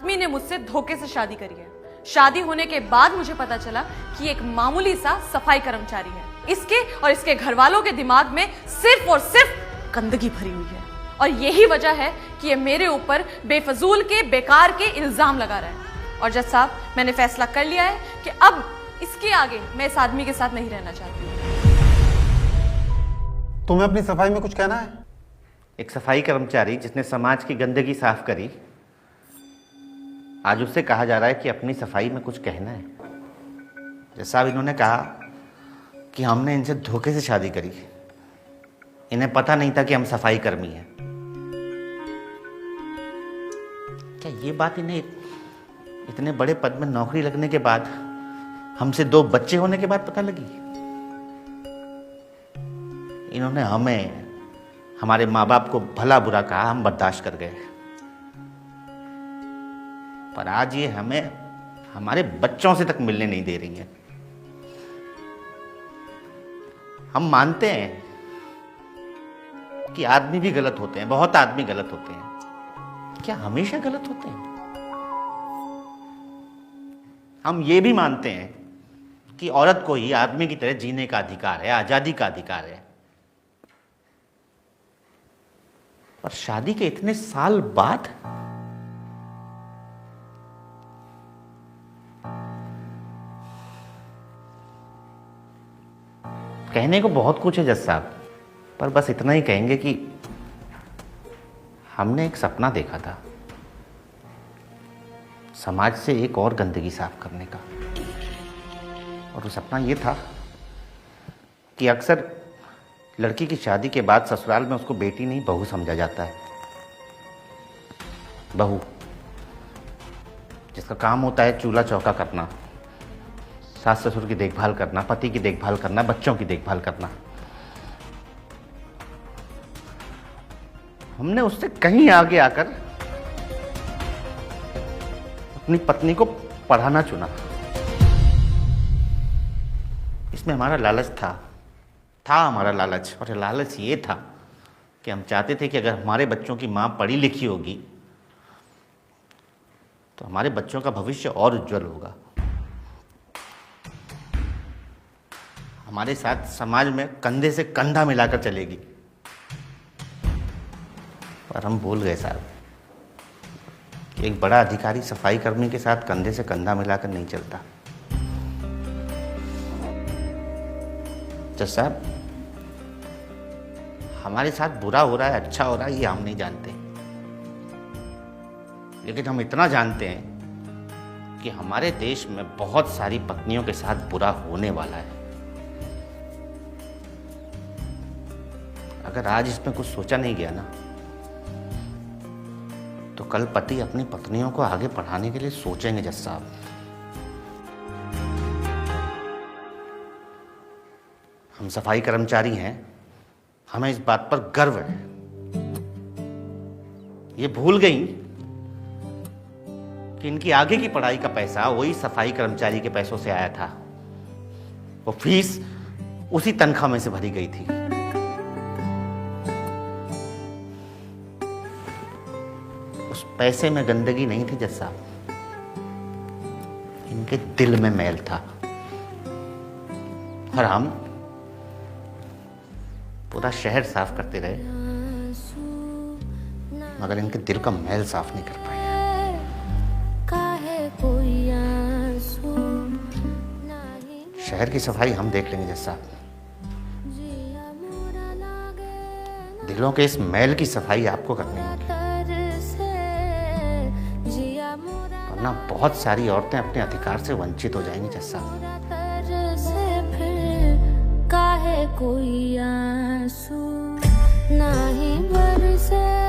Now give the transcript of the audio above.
आदमी ने मुझसे धोखे से शादी करी है। शादी होने के बाद मुझे पता चला कि एक मामूली सा सफाई कर्मचारी है। इसके और इसके घर वालों के दिमाग में सिर्फ और सिर्फ गंदगी भरी हुई है, और यही वजह है कि ये मेरे ऊपर बेफजूल के बेकार के इल्जाम लगा रहा है। और जज साहब, मैंने फैसला कर लिया है कि अब इसके आगे मैं इस आदमी के साथ नहीं रहना चाहती। तुम्हें अपनी सफाई में कुछ कहना है? एक सफाई कर्मचारी जिसने समाज की गंदगी साफ करी, आज उससे कहा जा रहा है कि अपनी सफाई में कुछ कहना है। जैसा इन्होंने कहा कि हमने इनसे धोखे से शादी करी, इन्हें पता नहीं था कि हम सफाई कर्मी हैं। क्या ये बात इन्हें इतने बड़े पद में नौकरी लगने के बाद, हमसे 2 बच्चे होने के बाद पता लगी? इन्होंने हमें, हमारे माँ बाप को भला बुरा कहा, हम बर्दाश्त कर गए, पर आज ये हमें हमारे बच्चों से तक मिलने नहीं दे रही है। हम मानते हैं कि आदमी भी गलत होते हैं, बहुत आदमी गलत होते हैं। क्या हमेशा गलत होते हैं? हम ये भी मानते हैं कि औरत को ही आदमी की तरह जीने का अधिकार है, आजादी का अधिकार है। और शादी के इतने साल बाद कहने को बहुत कुछ है जज साहब, पर बस इतना ही कहेंगे कि हमने एक सपना देखा था, समाज से एक और गंदगी साफ करने का। और वो सपना ये था कि अक्सर लड़की की शादी के बाद ससुराल में उसको बेटी नहीं बहू समझा जाता है। बहू जिसका काम होता है चूल्हा चौका करना, सास ससुर की देखभाल करना, पति की देखभाल करना, बच्चों की देखभाल करना। हमने उससे कहीं आगे आकर अपनी पत्नी को पढ़ाना चुना। इसमें हमारा लालच था हमारा लालच। और लालच ये था कि हम चाहते थे कि अगर हमारे बच्चों की मां पढ़ी लिखी होगी तो हमारे बच्चों का भविष्य और उज्जवल होगा, हमारे साथ समाज में कंधे से कंधा मिलाकर चलेगी। पर हम भूल गए साहब कि एक बड़ा अधिकारी सफाई कर्मी के साथ कंधे से कंधा मिलाकर नहीं चलता। जज साहब, हमारे साथ बुरा हो रहा है, अच्छा हो रहा है, ये हम नहीं जानते, लेकिन हम इतना जानते हैं कि हमारे देश में बहुत सारी पत्नियों के साथ बुरा होने वाला है। अगर आज इसमें कुछ सोचा नहीं गया ना, तो कल पति अपनी पत्नियों को आगे पढ़ाने के लिए सोचेंगे जज साहब। हम सफाई कर्मचारी हैं, हमें इस बात पर गर्व है। ये भूल गई कि इनकी आगे की पढ़ाई का पैसा वही सफाई कर्मचारी के पैसों से आया था। वो फीस उसी तनख्वाह में से भरी गई थी। उस पैसे में गंदगी नहीं थी जज साहब, इनके दिल में मैल था। और हम पूरा शहर साफ करते रहे, मगर इनके दिल का मैल साफ नहीं कर पाए। शहर की सफाई हम देख लेंगे जज साहब, दिलों के इस मैल की सफाई आपको करनी होगी, वरना बहुत सारी औरतें अपने अधिकार से वंचित हो जाएंगी जज साहब। काहे कोई आंसू नहीं बरसे।